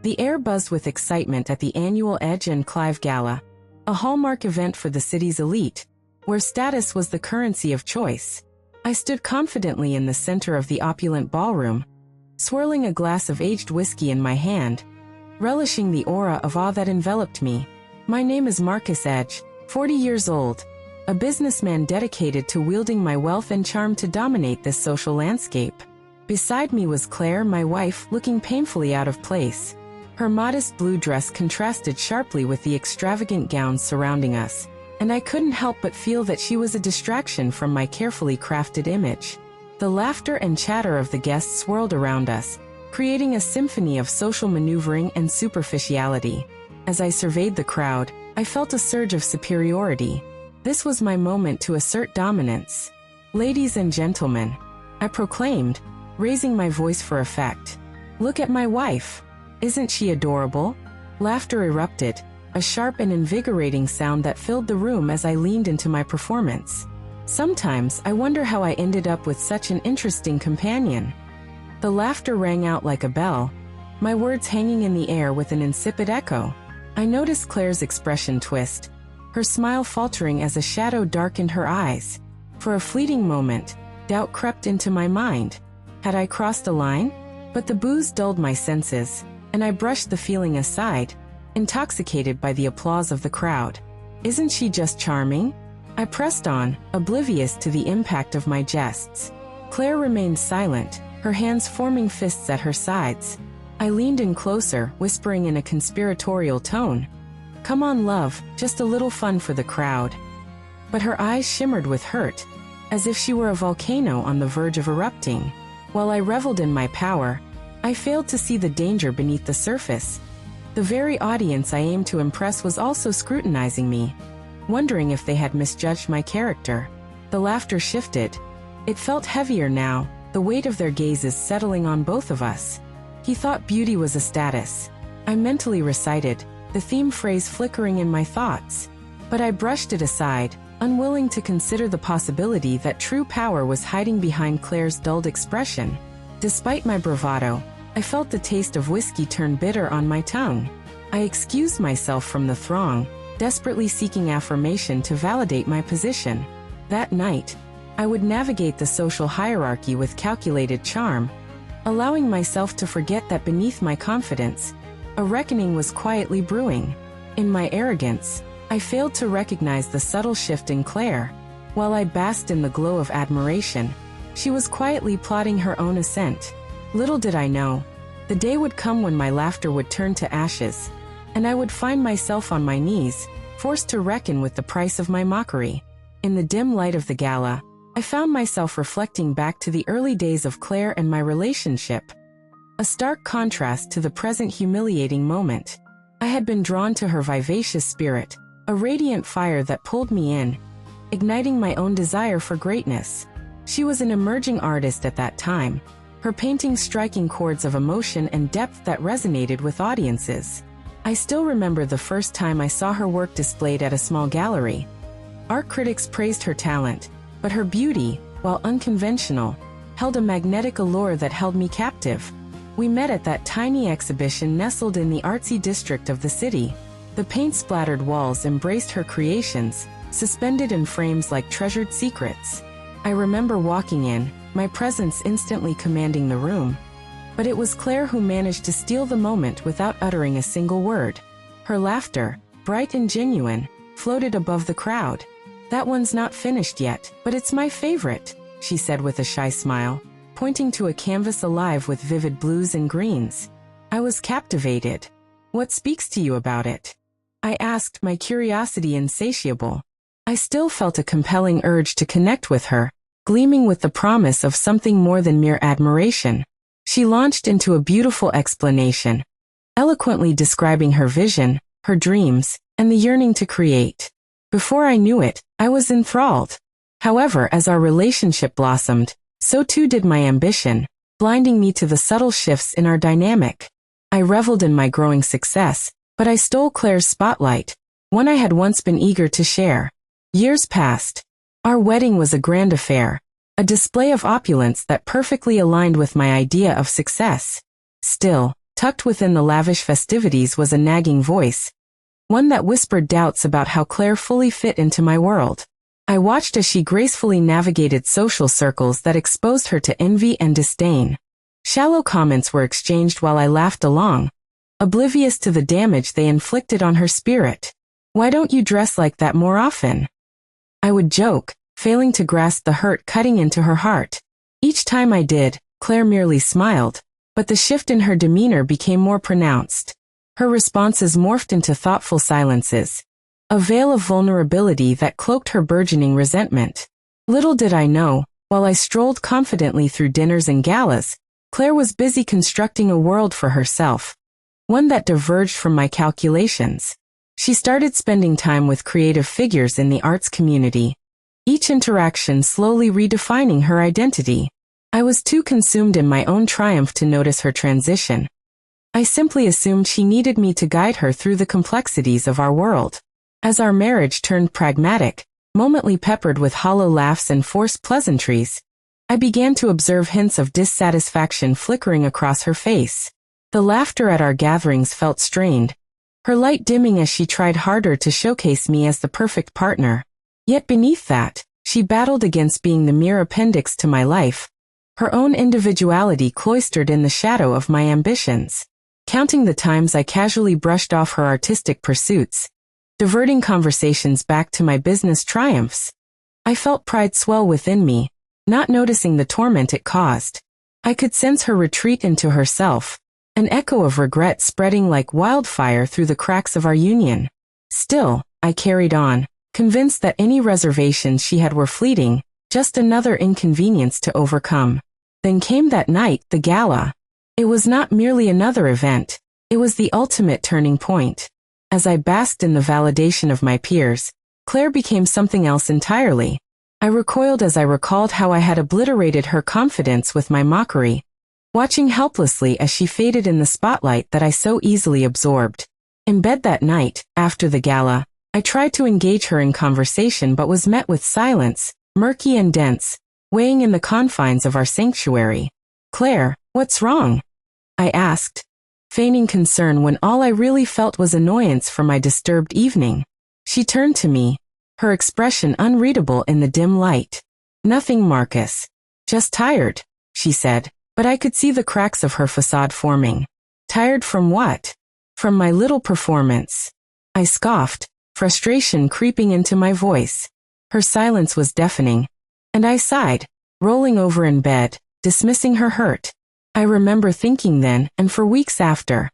The air buzzed with excitement at the annual Edge and Clive Gala, a hallmark event for the city's elite, where status was the currency of choice. I stood confidently in the center of the opulent ballroom, swirling a glass of aged whiskey in my hand, relishing the aura of awe that enveloped me. My name is Marcus Edge, 40 years old, a businessman dedicated to wielding my wealth and charm to dominate this social landscape. Beside me was Claire, my wife, looking painfully out of place. Her modest blue dress contrasted sharply with the extravagant gowns surrounding us, and I couldn't help but feel that she was a distraction from my carefully crafted image. The laughter and chatter of the guests swirled around us, creating a symphony of social maneuvering and superficiality. As I surveyed the crowd, I felt a surge of superiority. This was my moment to assert dominance. "Ladies and gentlemen," I proclaimed, raising my voice for effect. "Look at my wife. Isn't she adorable?" Laughter erupted, a sharp and invigorating sound that filled the room as I leaned into my performance. Sometimes I wonder how I ended up with such an interesting companion. The laughter rang out like a bell, my words hanging in the air with an insipid echo. I noticed Claire's expression twist, her smile faltering as a shadow darkened her eyes. For a fleeting moment, doubt crept into my mind. Had I crossed a line? But the booze dulled my senses, and I brushed the feeling aside, intoxicated by the applause of the crowd. "Isn't she just charming?" I pressed on, oblivious to the impact of my jests. Claire remained silent, her hands forming fists at her sides. I leaned in closer, whispering in a conspiratorial tone, "Come on, love, just a little fun for the crowd." But her eyes shimmered with hurt, as if she were a volcano on the verge of erupting. While I reveled in my power, I failed to see the danger beneath the surface. The very audience I aimed to impress was also scrutinizing me, wondering if they had misjudged my character. The laughter shifted. It felt heavier now, the weight of their gazes settling on both of us. "He thought beauty was a status," I mentally recited, the theme phrase flickering in my thoughts. But I brushed it aside, unwilling to consider the possibility that true power was hiding behind Claire's dulled expression. Despite my bravado, I felt the taste of whiskey turn bitter on my tongue. I excused myself from the throng, desperately seeking affirmation to validate my position. That night, I would navigate the social hierarchy with calculated charm, allowing myself to forget that beneath my confidence, a reckoning was quietly brewing. In my arrogance, I failed to recognize the subtle shift in Claire. While I basked in the glow of admiration, she was quietly plotting her own ascent. Little did I know, the day would come when my laughter would turn to ashes, and I would find myself on my knees, forced to reckon with the price of my mockery. In the dim light of the gala, I found myself reflecting back to the early days of Claire and my relationship. A stark contrast to the present humiliating moment. I had been drawn to her vivacious spirit, a radiant fire that pulled me in, igniting my own desire for greatness. She was an emerging artist at that time, her paintings striking chords of emotion and depth that resonated with audiences. I still remember the first time I saw her work displayed at a small gallery. Art critics praised her talent, but her beauty, while unconventional, held a magnetic allure that held me captive. We met at that tiny exhibition nestled in the artsy district of the city. The paint-splattered walls embraced her creations, suspended in frames like treasured secrets. I remember walking in, my presence instantly commanding the room. But it was Claire who managed to steal the moment without uttering a single word. Her laughter, bright and genuine, floated above the crowd. "That one's not finished yet, but it's my favorite," she said with a shy smile, pointing to a canvas alive with vivid blues and greens. I was captivated. "What speaks to you about it?" I asked, my curiosity insatiable. I still felt a compelling urge to connect with her, gleaming with the promise of something more than mere admiration. She launched into a beautiful explanation, eloquently describing her vision, her dreams, and the yearning to create. Before I knew it, I was enthralled. However, as our relationship blossomed, so too did my ambition, blinding me to the subtle shifts in our dynamic. I reveled in my growing success, but I stole Claire's spotlight, one I had once been eager to share. Years passed. Our wedding was a grand affair, a display of opulence that perfectly aligned with my idea of success. Still, Tucked within the lavish festivities was a nagging voice, one that whispered doubts about how Claire fully fit into my world. I watched as she gracefully navigated social circles that exposed her to envy and disdain. Shallow comments were exchanged while I laughed along, oblivious to the damage they inflicted on her spirit. "Why don't you dress like that more often?" I would joke, failing to grasp the hurt cutting into her heart. Each time I did, Claire merely smiled, but the shift in her demeanor became more pronounced. Her responses morphed into thoughtful silences, a veil of vulnerability that cloaked her burgeoning resentment. Little did I know, while I strolled confidently through dinners and galas, Claire was busy constructing a world for herself, one that diverged from my calculations. She started spending time with creative figures in the arts community, each interaction slowly redefining her identity. I was too consumed in my own triumph to notice her transition. I simply assumed she needed me to guide her through the complexities of our world. As our marriage turned pragmatic, momently peppered with hollow laughs and forced pleasantries, I began to observe hints of dissatisfaction flickering across her face. The laughter at our gatherings felt strained, her light dimming as she tried harder to showcase me as the perfect partner. Yet beneath that, she battled against being the mere appendix to my life, her own individuality cloistered in the shadow of my ambitions. Counting the times I casually brushed off her artistic pursuits, diverting conversations back to my business triumphs, I felt pride swell within me, not noticing the torment it caused. I could sense her retreat into herself, an echo of regret spreading like wildfire through the cracks of our union. Still, I carried on, convinced that any reservations she had were fleeting, just another inconvenience to overcome. Then came that night, the gala. It was not merely another event, it was the ultimate turning point. As I basked in the validation of my peers, Claire became something else entirely. I recoiled as I recalled how I had obliterated her confidence with my mockery, watching helplessly as she faded in the spotlight that I so easily absorbed. In bed that night, after the gala, I tried to engage her in conversation but was met with silence, murky and dense, weighing in the confines of our sanctuary. "Claire, what's wrong?" I asked, feigning concern when all I really felt was annoyance for my disturbed evening. She turned to me, her expression unreadable in the dim light. "Nothing, Marcus. Just tired," she said, but I could see the cracks of her facade forming. "Tired from what?" "From my little performance," I scoffed, frustration creeping into my voice. Her silence was deafening, and I sighed, rolling over in bed, dismissing her hurt. I remember thinking then, and for weeks after,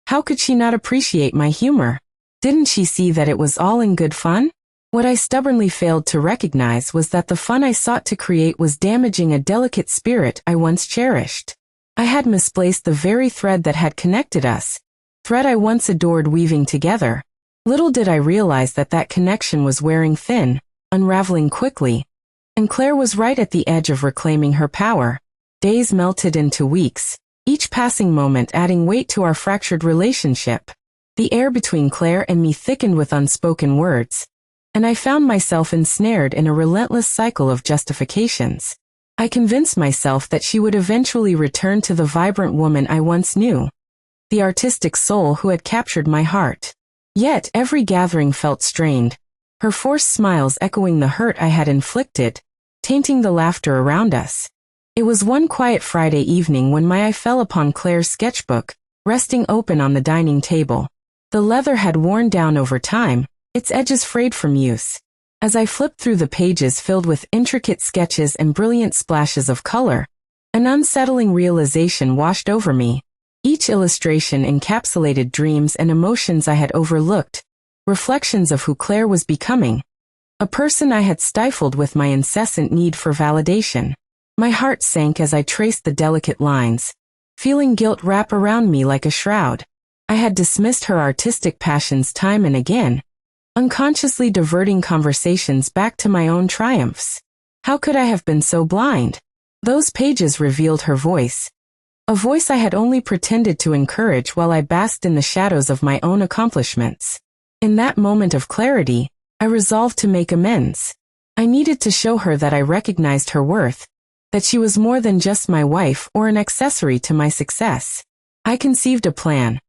how could she not appreciate my humor? Didn't she see that it was all in good fun? What I stubbornly failed to recognize was that the fun I sought to create was damaging a delicate spirit I once cherished. I had misplaced the very thread that had connected us, thread I once adored weaving together. Little did I realize that that connection was wearing thin, unraveling quickly, and Claire was right at the edge of reclaiming her power. Days melted into weeks, each passing moment adding weight to our fractured relationship. The air between Claire and me thickened with unspoken words, and I found myself ensnared in a relentless cycle of justifications. I convinced myself that she would eventually return to the vibrant woman I once knew, the artistic soul who had captured my heart. Yet every gathering felt strained, her forced smiles echoing the hurt I had inflicted, tainting the laughter around us. It was one quiet Friday evening when my eye fell upon Claire's sketchbook, resting open on the dining table. The leather had worn down over time, its edges frayed from use. As I flipped through the pages filled with intricate sketches and brilliant splashes of color, an unsettling realization washed over me. Each illustration encapsulated dreams and emotions I had overlooked, reflections of who Claire was becoming, a person I had stifled with my incessant need for validation. My heart sank as I traced the delicate lines, feeling guilt wrap around me like a shroud. I had dismissed her artistic passions time and again, unconsciously diverting conversations back to my own triumphs. How could I have been so blind? Those pages revealed her voice, a voice I had only pretended to encourage while I basked in the shadows of my own accomplishments. In that moment of clarity, I resolved to make amends. I needed to show her that I recognized her worth, that she was more than just my wife or an accessory to my success. I conceived a plan.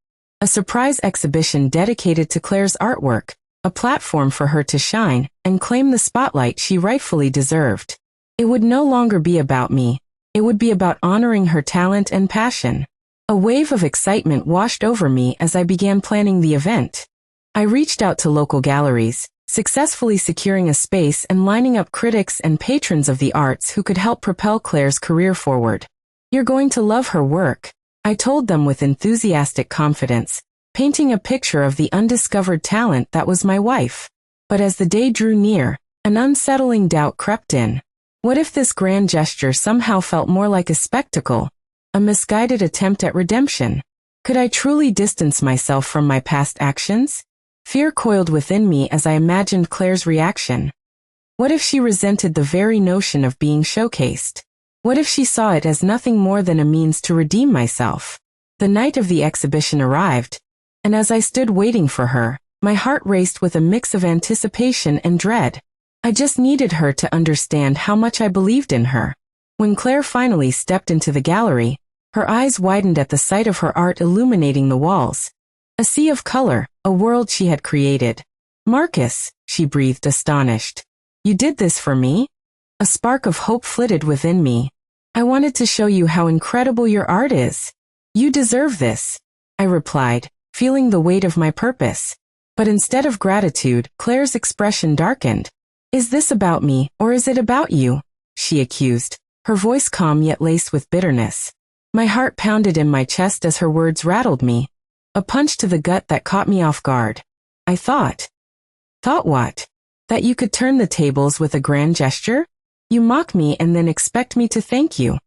A surprise exhibition dedicated to Claire's artwork, a platform for her to shine and claim the spotlight she rightfully deserved. It would no longer be about me. It would be about honoring her talent and passion. A wave of excitement washed over me as I began planning the event. I reached out to local galleries, successfully securing a space and lining up critics and patrons of the arts who could help propel Claire's career forward. "You're going to love her work," I told them with enthusiastic confidence, painting a picture of the undiscovered talent that was my wife. But as the day drew near, an unsettling doubt crept in. What if this grand gesture somehow felt more like a spectacle, a misguided attempt at redemption? Could I truly distance myself from my past actions? Fear coiled within me as I imagined Claire's reaction. What if she resented the very notion of being showcased? What if she saw it as nothing more than a means to redeem myself? The night of the exhibition arrived, and as I stood waiting for her, my heart raced with a mix of anticipation and dread. I just needed her to understand how much I believed in her. When Claire finally stepped into the gallery, her eyes widened at the sight of her art illuminating the walls. A sea of color, a world she had created. "Marcus," she breathed, astonished. "You did this for me?" A spark of hope flitted within me. "I wanted to show you how incredible your art is. You deserve this," I replied, feeling the weight of my purpose. But instead of gratitude, Claire's expression darkened. "Is this about me, or is it about you?" she accused, her voice calm yet laced with bitterness. My heart pounded in my chest as her words rattled me. A punch to the gut that caught me off guard. I thought. Thought what? That you could turn the tables with a grand gesture? You mock me and then expect me to thank you.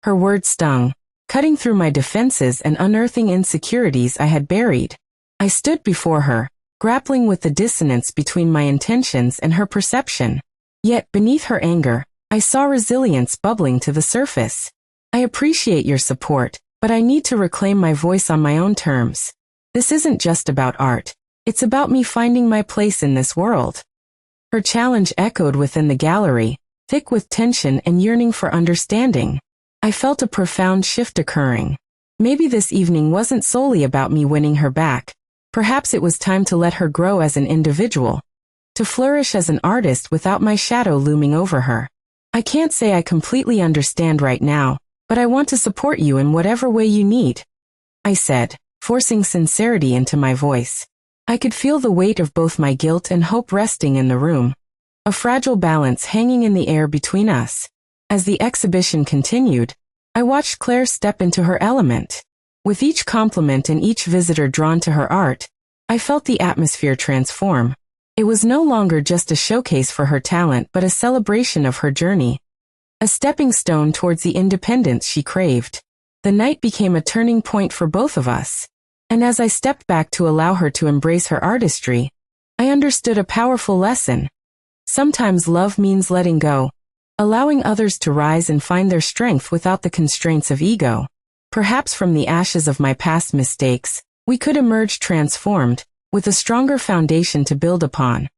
Her words stung, cutting through my defenses and unearthing insecurities I had buried. I stood before her, grappling with the dissonance between my intentions and her perception. Yet beneath her anger, I saw resilience bubbling to the surface. "I appreciate your support, but I need to reclaim my voice on my own terms. This isn't just about art. It's about me finding my place in this world." Her challenge echoed within the gallery, thick with tension and yearning for understanding. I felt a profound shift occurring. Maybe this evening wasn't solely about me winning her back. Perhaps it was time to let her grow as an individual, to flourish as an artist without my shadow looming over her. "I can't say I completely understand right now, but I want to support you in whatever way you need," I said, forcing sincerity into my voice. I could feel the weight of both my guilt and hope resting in the room, a fragile balance hanging in the air between us. As the exhibition continued, I watched Claire step into her element. With each compliment and each visitor drawn to her art, I felt the atmosphere transform. It was no longer just a showcase for her talent but a celebration of her journey, a stepping stone towards the independence she craved. The night became a turning point for both of us, and as I stepped back to allow her to embrace her artistry, I understood a powerful lesson. Sometimes love means letting go, allowing others to rise and find their strength without the constraints of ego. Perhaps from the ashes of my past mistakes, we could emerge transformed, with a stronger foundation to build upon.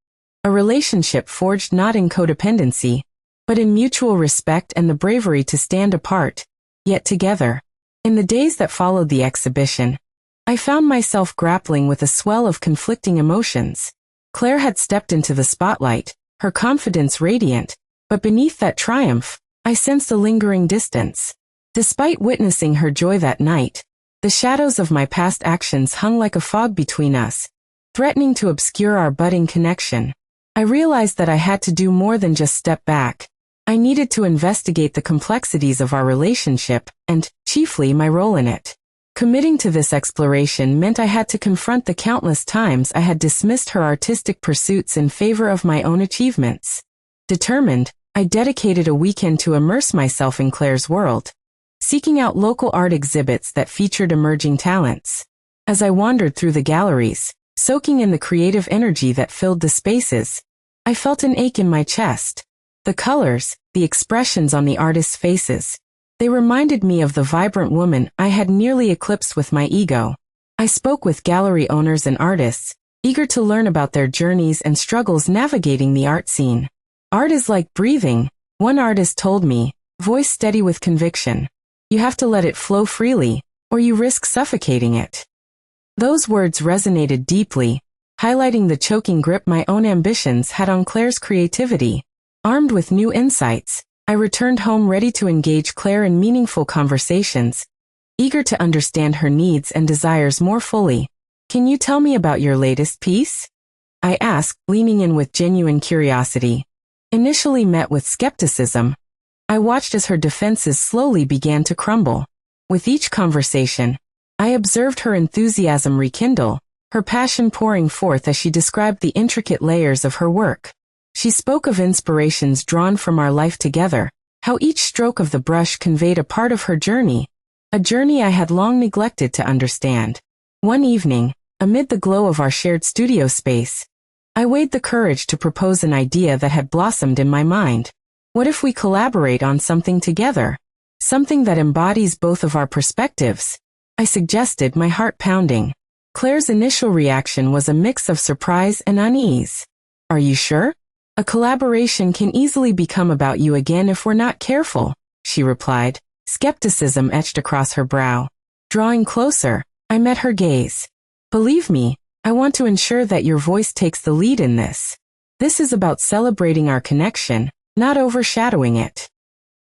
A relationship forged not in codependency, but in mutual respect and the bravery to stand apart, yet together. In the days that followed the exhibition, I found myself grappling with a swell of conflicting emotions. Claire had stepped into the spotlight, her confidence radiant, but beneath that triumph, I sensed a lingering distance. Despite witnessing her joy that night, the shadows of my past actions hung like a fog between us, threatening to obscure our budding connection. I realized that I had to do more than just step back. I needed to investigate the complexities of our relationship, and, chiefly, my role in it. Committing to this exploration meant I had to confront the countless times I had dismissed her artistic pursuits in favor of my own achievements. Determined, I dedicated a weekend to immerse myself in Claire's world, seeking out local art exhibits that featured emerging talents. As I wandered through the galleries, soaking in the creative energy that filled the spaces, I felt an ache in my chest. The colors, the expressions on the artists' faces, they reminded me of the vibrant woman I had nearly eclipsed with my ego. I spoke with gallery owners and artists, eager to learn about their journeys and struggles navigating the art scene. "Art is like breathing," one artist told me, voice steady with conviction. "You have to let it flow freely, or you risk suffocating it. Those words resonated deeply, highlighting the choking grip my own ambitions had on Claire's creativity. Armed with new insights, I returned home ready to engage Claire in meaningful conversations, eager to understand her needs and desires more fully. "Can you tell me about your latest piece?" I asked, leaning in with genuine curiosity. Initially met with skepticism, I watched as her defenses slowly began to crumble. With each conversation, I observed her enthusiasm rekindle, her passion pouring forth as she described the intricate layers of her work. She spoke of inspirations drawn from our life together, how each stroke of the brush conveyed a part of her journey, a journey I had long neglected to understand. One evening, amid the glow of our shared studio space, I weighed the courage to propose an idea that had blossomed in my mind. What if we collaborate on something together? Something that embodies both of our perspectives? I suggested, my heart pounding. Claire's initial reaction was a mix of surprise and unease. "Are you sure? A collaboration can easily become about you again if we're not careful," she replied, skepticism etched across her brow. Drawing closer, I met her gaze. "Believe me, I want to ensure that your voice takes the lead in this. This is about celebrating our connection, not overshadowing it."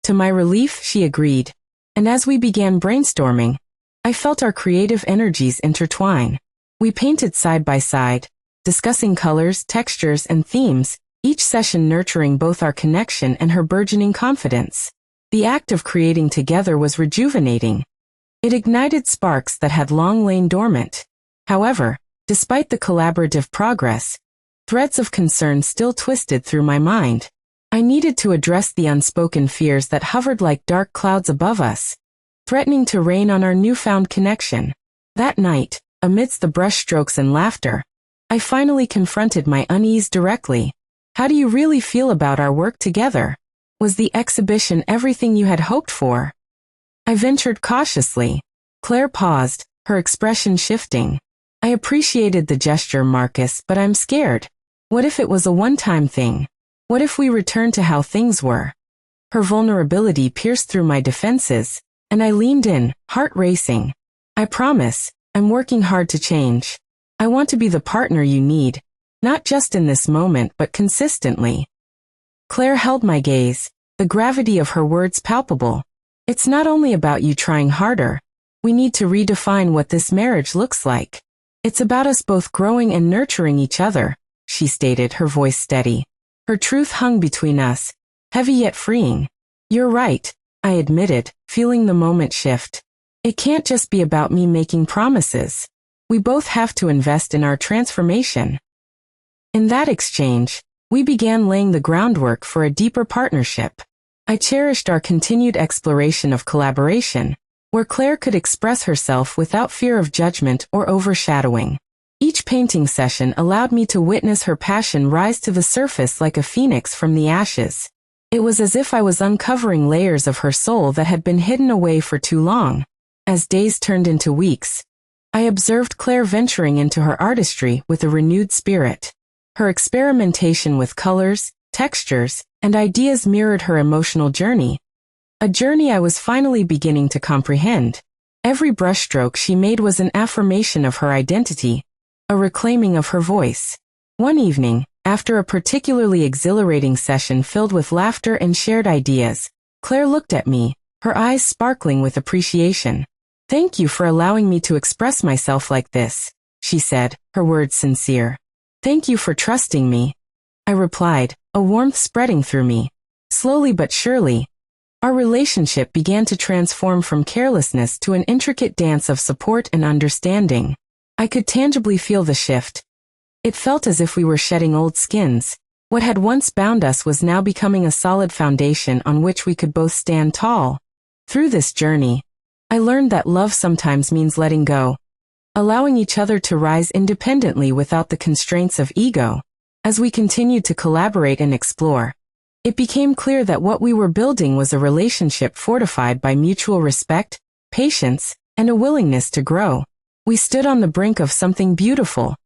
To my relief, she agreed, and as we began brainstorming, I felt our creative energies intertwine. We painted side by side, discussing colors, textures, and themes, each session nurturing both our connection and her burgeoning confidence. The act of creating together was rejuvenating. It ignited sparks that had long lain dormant. However, despite the collaborative progress, threads of concern still twisted through my mind. I needed to address the unspoken fears that hovered like dark clouds above us, threatening to rain on our newfound connection. That night, amidst the brushstrokes and laughter, I finally confronted my unease directly. "How do you really feel about our work together? Was the exhibition everything you had hoped for?" I ventured cautiously. Claire paused, her expression shifting. "I appreciated the gesture, Marcus, but I'm scared. What if it was a one-time thing? What if we return to how things were?" Her vulnerability pierced through my defenses, and I leaned in, heart racing. "I promise, I'm working hard to change. I want to be the partner you need, not just in this moment but consistently." Claire held my gaze, the gravity of her words palpable. "It's not only about you trying harder. We need to redefine what this marriage looks like. It's about us both growing and nurturing each other," she stated, her voice steady. Her truth hung between us, heavy yet freeing. "You're right," I admitted, feeling the moment shift. "It can't just be about me making promises. We both have to invest in our transformation." In that exchange, we began laying the groundwork for a deeper partnership. I cherished our continued exploration of collaboration, where Claire could express herself without fear of judgment or overshadowing. Each painting session allowed me to witness her passion rise to the surface like a phoenix from the ashes. It was as if I was uncovering layers of her soul that had been hidden away for too long. As days turned into weeks, I observed Claire venturing into her artistry with a renewed spirit. Her experimentation with colors, textures, and ideas mirrored her emotional journey, a journey I was finally beginning to comprehend. Every brushstroke she made was an affirmation of her identity, a reclaiming of her voice. One evening, after a particularly exhilarating session filled with laughter and shared ideas, Claire looked at me, her eyes sparkling with appreciation. "Thank you for allowing me to express myself like this," she said, her words sincere. "Thank you for trusting me," I replied, a warmth spreading through me. Slowly but surely, our relationship began to transform from carelessness to an intricate dance of support and understanding. I could tangibly feel the shift. It felt as if we were shedding old skins. What had once bound us was now becoming a solid foundation on which we could both stand tall. Through this journey, I learned that love sometimes means letting go, allowing each other to rise independently without the constraints of ego. As we continued to collaborate and explore, it became clear that what we were building was a relationship fortified by mutual respect, patience, and a willingness to grow. We stood on the brink of something beautiful,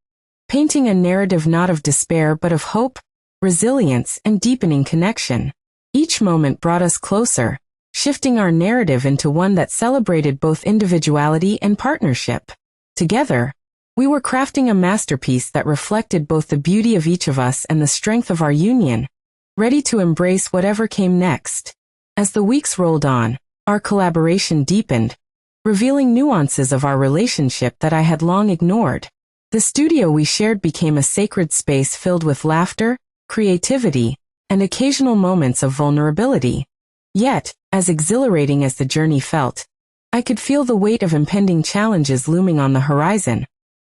painting a narrative not of despair but of hope, resilience, and deepening connection. Each moment brought us closer, shifting our narrative into one that celebrated both individuality and partnership. Together, we were crafting a masterpiece that reflected both the beauty of each of us and the strength of our union, ready to embrace whatever came next. As the weeks rolled on, our collaboration deepened, revealing nuances of our relationship that I had long ignored. The studio we shared became a sacred space filled with laughter, creativity, and occasional moments of vulnerability. Yet, as exhilarating as the journey felt, I could feel the weight of impending challenges looming on the horizon,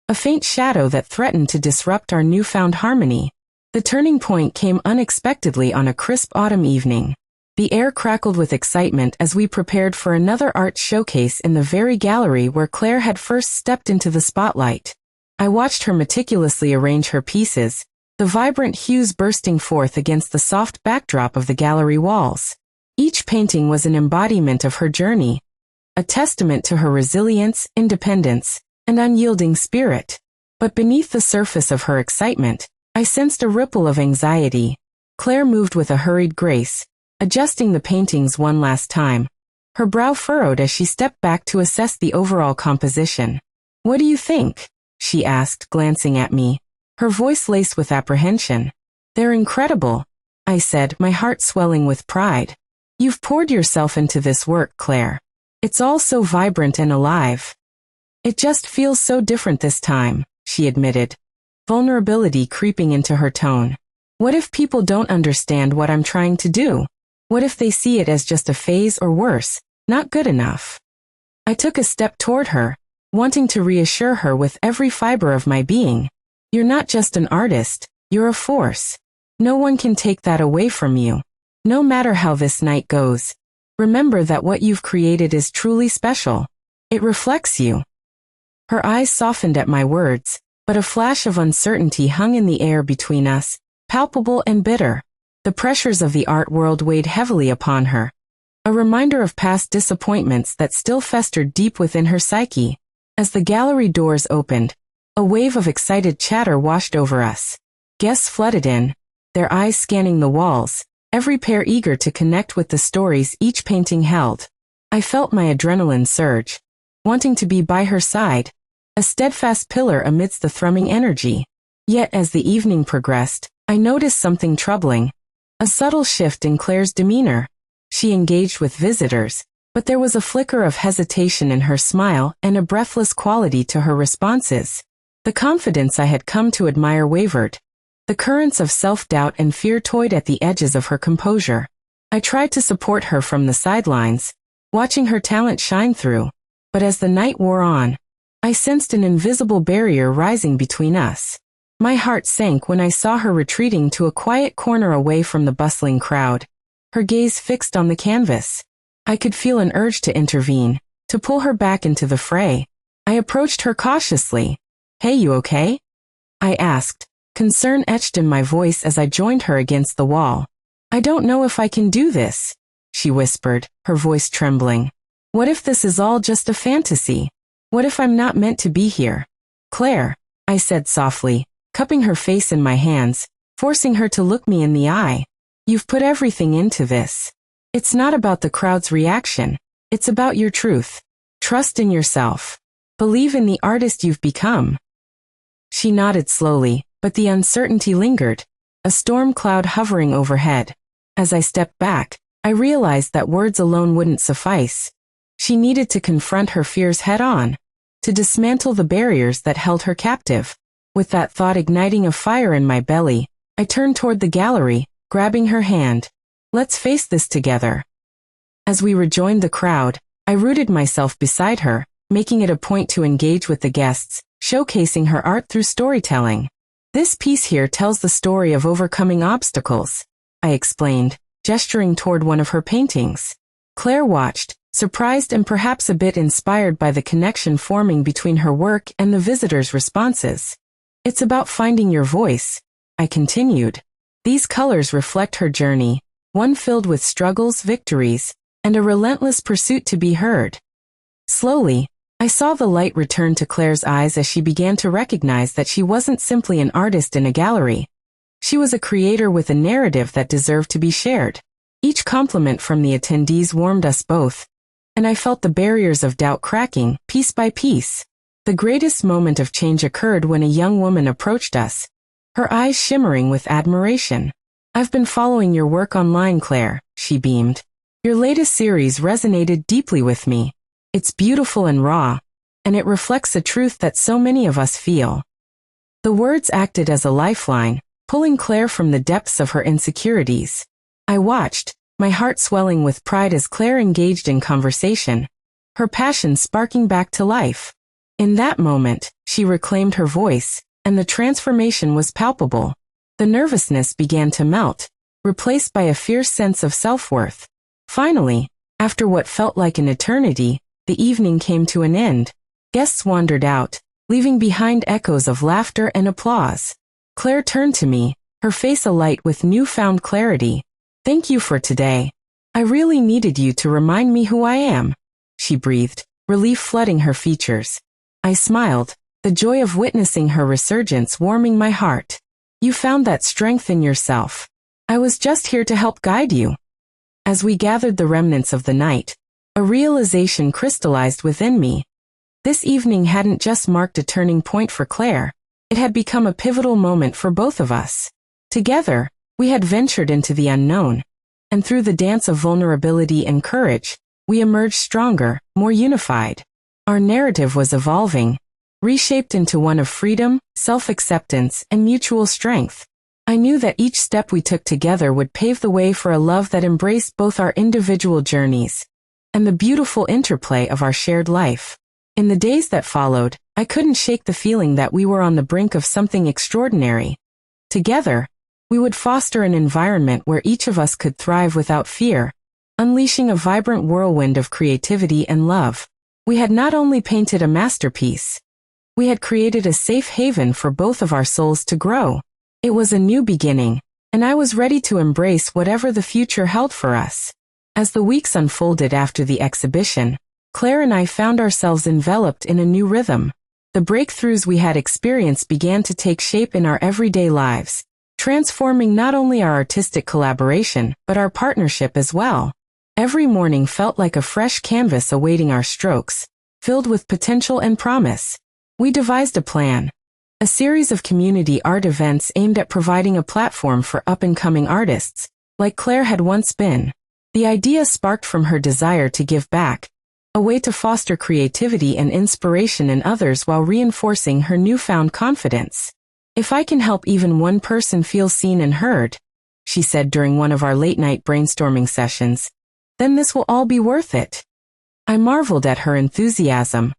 a faint shadow that threatened to disrupt our newfound harmony. The turning point came unexpectedly on a crisp autumn evening. The air crackled with excitement as we prepared for another art showcase in the very gallery where Claire had first stepped into the spotlight. I watched her meticulously arrange her pieces, the vibrant hues bursting forth against the soft backdrop of the gallery walls. Each painting was an embodiment of her journey, a testament to her resilience, independence, and unyielding spirit. But beneath the surface of her excitement, I sensed a ripple of anxiety. Claire moved with a hurried grace, adjusting the paintings one last time. Her brow furrowed as she stepped back to assess the overall composition. "What do you think?" she asked, glancing at me, her voice laced with apprehension. "They're incredible," I said, my heart swelling with pride. "You've poured yourself into this work, Claire. It's all so vibrant and alive." "It just feels so different this time," she admitted, vulnerability creeping into her tone. "What if people don't understand what I'm trying to do? What if they see it as just a phase or worse, not good enough?" I took a step toward her, wanting to reassure her with every fiber of my being. "You're not just an artist, you're a force. No one can take that away from you. No matter how this night goes, remember that what you've created is truly special. It reflects you." Her eyes softened at my words, but a flash of uncertainty hung in the air between us, palpable and bitter. The pressures of the art world weighed heavily upon her, a reminder of past disappointments that still festered deep within her psyche. As the gallery doors opened, a wave of excited chatter washed over us. Guests flooded in, their eyes scanning the walls, every pair eager to connect with the stories each painting held. I felt my adrenaline surge, wanting to be by her side, a steadfast pillar amidst the thrumming energy. Yet as the evening progressed, I noticed something troubling. A subtle shift in Claire's demeanor. She engaged with visitors, but there was a flicker of hesitation in her smile and a breathless quality to her responses. The confidence I had come to admire wavered. The currents of self-doubt and fear toyed at the edges of her composure. I tried to support her from the sidelines, watching her talent shine through. But as the night wore on, I sensed an invisible barrier rising between us. My heart sank when I saw her retreating to a quiet corner away from the bustling crowd, her gaze fixed on the canvas. I could feel an urge to intervene, to pull her back into the fray. I approached her cautiously. "Hey, you okay?" I asked, concern etched in my voice as I joined her against the wall. "I don't know if I can do this," she whispered, her voice trembling. "What if this is all just a fantasy? What if I'm not meant to be here?" "Claire," I said softly, cupping her face in my hands, forcing her to look me in the eye. "You've put everything into this. It's not about the crowd's reaction. It's about your truth. Trust in yourself. Believe in the artist you've become." She nodded slowly, but the uncertainty lingered, a storm cloud hovering overhead. As I stepped back, I realized that words alone wouldn't suffice. She needed to confront her fears head-on, to dismantle the barriers that held her captive. With that thought igniting a fire in my belly, I turned toward the gallery, grabbing her hand. "Let's face this together." As we rejoined the crowd, I rooted myself beside her, making it a point to engage with the guests, showcasing her art through storytelling. "This piece here tells the story of overcoming obstacles," I explained, gesturing toward one of her paintings. Claire watched, surprised and perhaps a bit inspired by the connection forming between her work and the visitors' responses. "It's about finding your voice," I continued. "These colors reflect her journey, one filled with struggles, victories, and a relentless pursuit to be heard." Slowly, I saw the light return to Claire's eyes as she began to recognize that she wasn't simply an artist in a gallery. She was a creator with a narrative that deserved to be shared. Each compliment from the attendees warmed us both, and I felt the barriers of doubt cracking, piece by piece. The greatest moment of change occurred when a young woman approached us, her eyes shimmering with admiration. "I've been following your work online, Claire," she beamed. "Your latest series resonated deeply with me. It's beautiful and raw, and it reflects a truth that so many of us feel." The words acted as a lifeline, pulling Claire from the depths of her insecurities. I watched, my heart swelling with pride as Claire engaged in conversation, her passion sparking back to life. In that moment, she reclaimed her voice, and the transformation was palpable. The nervousness began to melt, replaced by a fierce sense of self-worth. Finally, after what felt like an eternity, the evening came to an end. Guests wandered out, leaving behind echoes of laughter and applause. Claire turned to me, her face alight with newfound clarity. "Thank you for today. I really needed you to remind me who I am," she breathed, relief flooding her features. I smiled, the joy of witnessing her resurgence warming my heart. "You found that strength in yourself. I was just here to help guide you." As we gathered the remnants of the night, a realization crystallized within me. This evening hadn't just marked a turning point for Claire, it had become a pivotal moment for both of us. Together, we had ventured into the unknown, and through the dance of vulnerability and courage, we emerged stronger, more unified. Our narrative was evolving, reshaped into one of freedom, self-acceptance, and mutual strength. I knew that each step we took together would pave the way for a love that embraced both our individual journeys and the beautiful interplay of our shared life. In the days that followed, I couldn't shake the feeling that we were on the brink of something extraordinary. Together, we would foster an environment where each of us could thrive without fear, unleashing a vibrant whirlwind of creativity and love. We had not only painted a masterpiece, we had created a safe haven for both of our souls to grow. It was a new beginning, and I was ready to embrace whatever the future held for us. As the weeks unfolded after the exhibition, Claire and I found ourselves enveloped in a new rhythm. The breakthroughs we had experienced began to take shape in our everyday lives, transforming not only our artistic collaboration, but our partnership as well. Every morning felt like a fresh canvas awaiting our strokes, filled with potential and promise. We devised a plan, a series of community art events aimed at providing a platform for up-and-coming artists, like Claire had once been. The idea sparked from her desire to give back, a way to foster creativity and inspiration in others while reinforcing her newfound confidence. "If I can help even one person feel seen and heard," she said during one of our late-night brainstorming sessions, "then this will all be worth it." I marveled at her enthusiasm,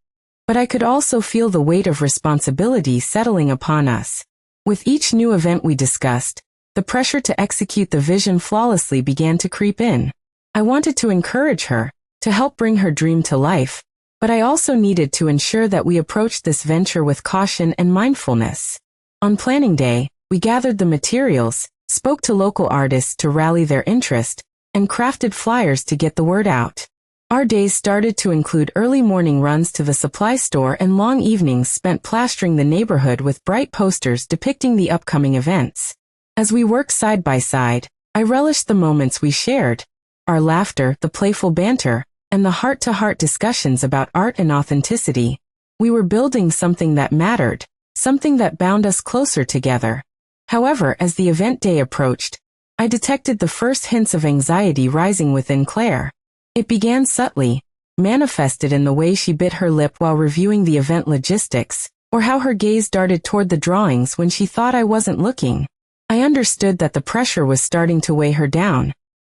but I could also feel the weight of responsibility settling upon us. With each new event we discussed, the pressure to execute the vision flawlessly began to creep in. I wanted to encourage her, to help bring her dream to life, but I also needed to ensure that we approached this venture with caution and mindfulness. On planning day, we gathered the materials, spoke to local artists to rally their interest, and crafted flyers to get the word out. Our days started to include early morning runs to the supply store and long evenings spent plastering the neighborhood with bright posters depicting the upcoming events. As we worked side by side, I relished the moments we shared, our laughter, the playful banter, and the heart-to-heart discussions about art and authenticity. We were building something that mattered, something that bound us closer together. However, as the event day approached, I detected the first hints of anxiety rising within Claire. It began subtly, manifested in the way she bit her lip while reviewing the event logistics, or how her gaze darted toward the drawings when she thought I wasn't looking. I understood that the pressure was starting to weigh her down.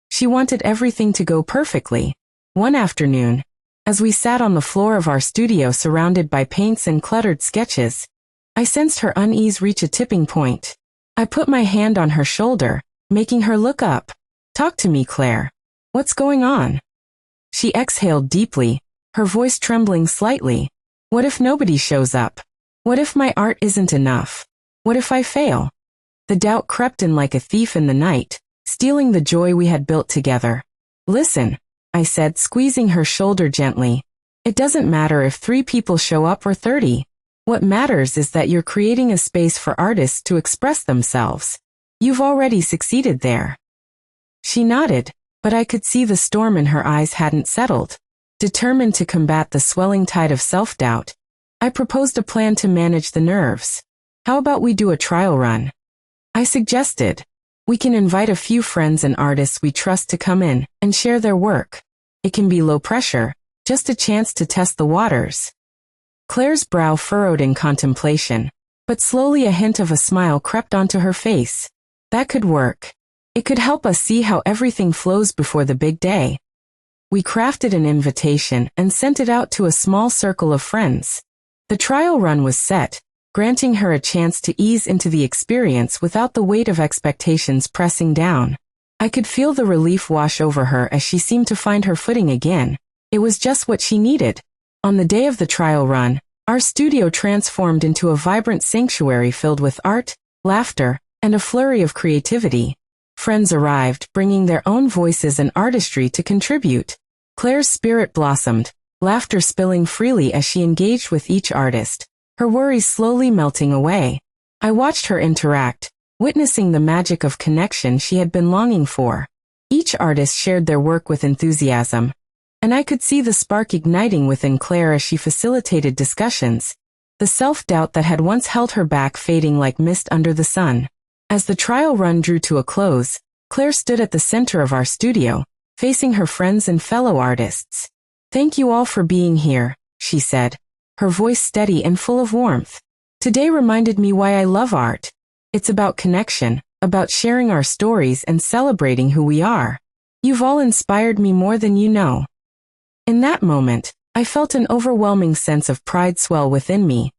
She wanted everything to go perfectly. One afternoon, as we sat on the floor of our studio surrounded by paints and cluttered sketches, I sensed her unease reach a tipping point. I put my hand on her shoulder, making her look up. "Talk to me, Claire. What's going on?" She exhaled deeply, her voice trembling slightly. "What if nobody shows up? What if my art isn't enough? What if I fail?" The doubt crept in like a thief in the night, stealing the joy we had built together. "Listen," I said, squeezing her shoulder gently. "It doesn't matter if 3 people show up or 30. What matters is that you're creating a space for artists to express themselves. You've already succeeded there." She nodded, but I could see the storm in her eyes hadn't settled. Determined to combat the swelling tide of self-doubt, I proposed a plan to manage the nerves. How about we do a trial run? I suggested. We can invite a few friends and artists we trust to come in and share their work. It can be low pressure, just a chance to test the waters. Claire's brow furrowed in contemplation, but slowly a hint of a smile crept onto her face. That could work. It could help us see how everything flows before the big day. We crafted an invitation and sent it out to a small circle of friends. The trial run was set, granting her a chance to ease into the experience without the weight of expectations pressing down. I could feel the relief wash over her as she seemed to find her footing again. It was just what she needed. On the day of the trial run, our studio transformed into a vibrant sanctuary filled with art, laughter, and a flurry of creativity. Friends arrived, bringing their own voices and artistry to contribute. Claire's spirit blossomed, laughter spilling freely as she engaged with each artist, her worries slowly melting away. I watched her interact, witnessing the magic of connection she had been longing for. Each artist shared their work with enthusiasm, and I could see the spark igniting within Claire as she facilitated discussions, the self-doubt that had once held her back fading like mist under the sun. As the trial run drew to a close, Claire stood at the center of our studio, facing her friends and fellow artists. "Thank you all for being here," she said, her voice steady and full of warmth. "Today reminded me why I love art. It's about connection, about sharing our stories and celebrating who we are. You've all inspired me more than you know." In that moment, I felt an overwhelming sense of pride swell within me.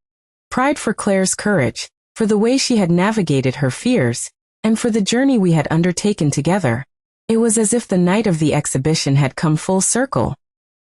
Pride for Claire's courage, for the way she had navigated her fears, and for the journey we had undertaken together. It was as if the night of the exhibition had come full circle.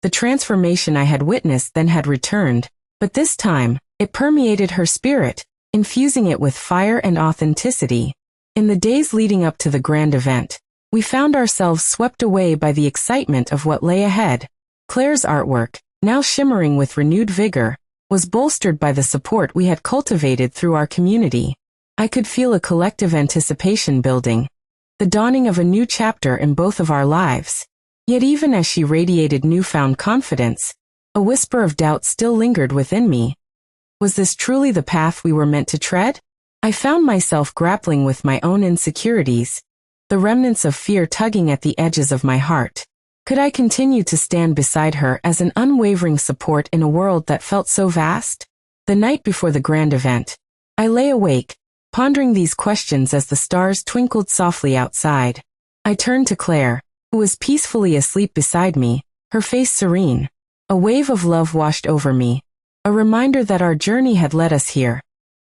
The transformation I had witnessed then had returned, but this time, it permeated her spirit, infusing it with fire and authenticity. In the days leading up to the grand event, we found ourselves swept away by the excitement of what lay ahead. Claire's artwork, now shimmering with renewed vigor, was bolstered by the support we had cultivated through our community. I could feel a collective anticipation building, the dawning of a new chapter in both of our lives. Yet even as she radiated newfound confidence, a whisper of doubt still lingered within me. Was this truly the path we were meant to tread? I found myself grappling with my own insecurities, the remnants of fear tugging at the edges of my heart. Could I continue to stand beside her as an unwavering support in a world that felt so vast? The night before the grand event, I lay awake, pondering these questions as the stars twinkled softly outside. I turned to Claire, who was peacefully asleep beside me, her face serene. A wave of love washed over me, a reminder that our journey had led us here,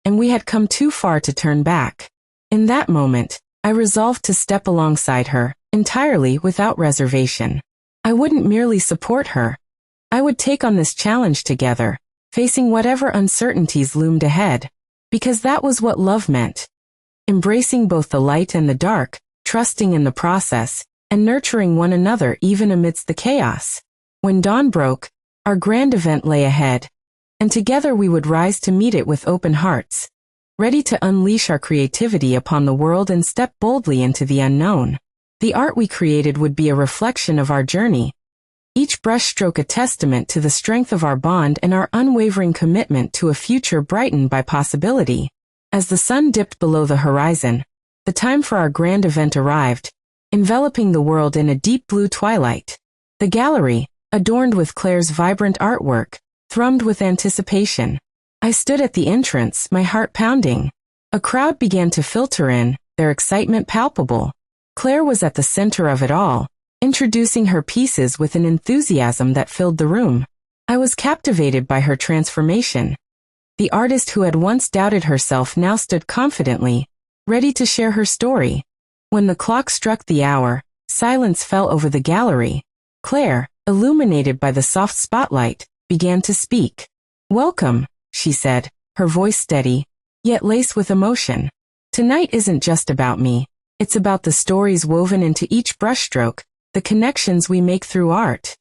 and we had come too far to turn back. In that moment, I resolved to step alongside her, entirely without reservation. I wouldn't merely support her. I would take on this challenge together, facing whatever uncertainties loomed ahead, because that was what love meant. Embracing both the light and the dark, trusting in the process, and nurturing one another even amidst the chaos. When dawn broke, our grand event lay ahead, and together we would rise to meet it with open hearts, ready to unleash our creativity upon the world and step boldly into the unknown. The art we created would be a reflection of our journey, each brushstroke a testament to the strength of our bond and our unwavering commitment to a future brightened by possibility. As the sun dipped below the horizon, the time for our grand event arrived, enveloping the world in a deep blue twilight. The gallery, adorned with Claire's vibrant artwork, thrummed with anticipation. I stood at the entrance, my heart pounding. A crowd began to filter in, their excitement palpable. Claire was at the center of it all, introducing her pieces with an enthusiasm that filled the room. I was captivated by her transformation. The artist who had once doubted herself now stood confidently, ready to share her story. When the clock struck the hour, silence fell over the gallery. Claire, illuminated by the soft spotlight, began to speak. "Welcome," she said, her voice steady, yet laced with emotion. "Tonight isn't just about me. It's about the stories woven into each brushstroke, the connections we make through art."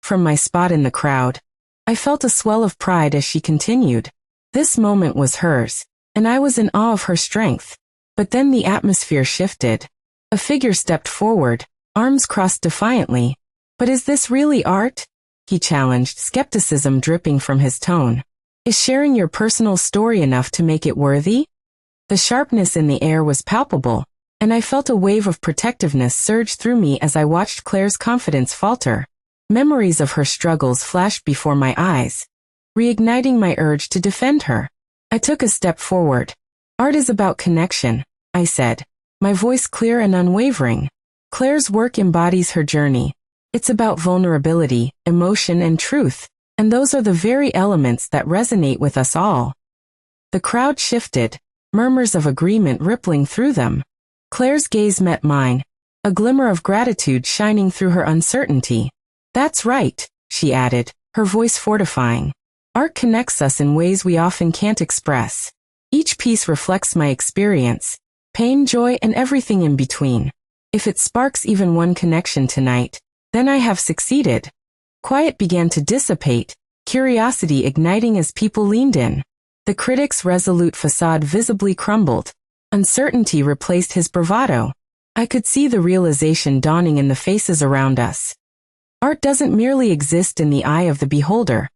From my spot in the crowd, I felt a swell of pride as she continued. This moment was hers, and I was in awe of her strength. But then the atmosphere shifted. A figure stepped forward, arms crossed defiantly. But is this really art? He challenged, skepticism dripping from his tone. Is sharing your personal story enough to make it worthy? The sharpness in the air was palpable, and I felt a wave of protectiveness surge through me as I watched Claire's confidence falter. Memories of her struggles flashed before my eyes, reigniting my urge to defend her. I took a step forward. Art is about connection, I said, my voice clear and unwavering. Claire's work embodies her journey. It's about vulnerability, emotion, and truth, and those are the very elements that resonate with us all. The crowd shifted, murmurs of agreement rippling through them. Claire's gaze met mine, a glimmer of gratitude shining through her uncertainty. That's right, she added, her voice fortifying. Art connects us in ways we often can't express. Each piece reflects my experience, pain, joy, and everything in between. If it sparks even one connection tonight, then I have succeeded. Quiet began to dissipate, curiosity igniting as people leaned in. The critic's resolute facade visibly crumbled. Uncertainty replaced his bravado. I could see the realization dawning in the faces around us. Art doesn't merely exist in the eye of the beholder.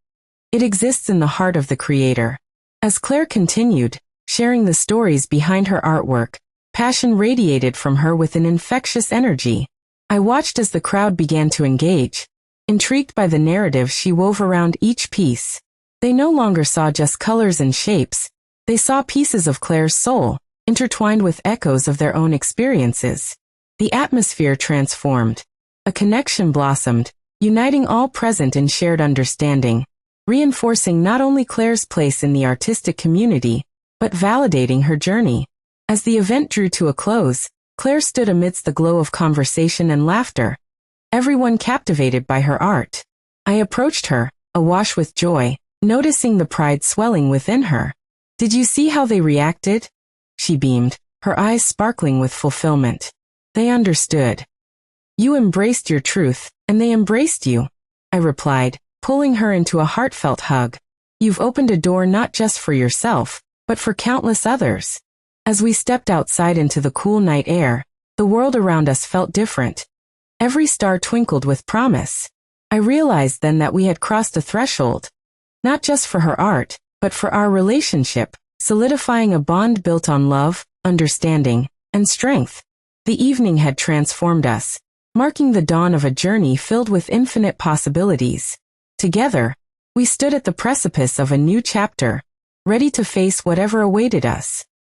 It exists in the heart of the creator. As Claire continued, sharing the stories behind her artwork, passion radiated from her with an infectious energy. I watched as the crowd began to engage, intrigued by the narrative she wove around each piece. They no longer saw just colors and shapes. They saw pieces of Claire's soul, intertwined with echoes of their own experiences. The atmosphere transformed. A connection blossomed, uniting all present in shared understanding, reinforcing not only Claire's place in the artistic community, but validating her journey. As the event drew to a close, Claire stood amidst the glow of conversation and laughter, everyone captivated by her art. I approached her, awash with joy, noticing the pride swelling within her. Did you see how they reacted? She beamed, her eyes sparkling with fulfillment. They understood. You embraced your truth, and they embraced you, I replied, pulling her into a heartfelt hug. You've opened a door not just for yourself, but for countless others. As we stepped outside into the cool night air, the world around us felt different. Every star twinkled with promise. I realized then that we had crossed a threshold, not just for her art, but for our relationship, solidifying a bond built on love, understanding, and strength. The evening had transformed us, marking the dawn of a journey filled with infinite possibilities. Together, we stood at the precipice of a new chapter, ready to face whatever awaited us.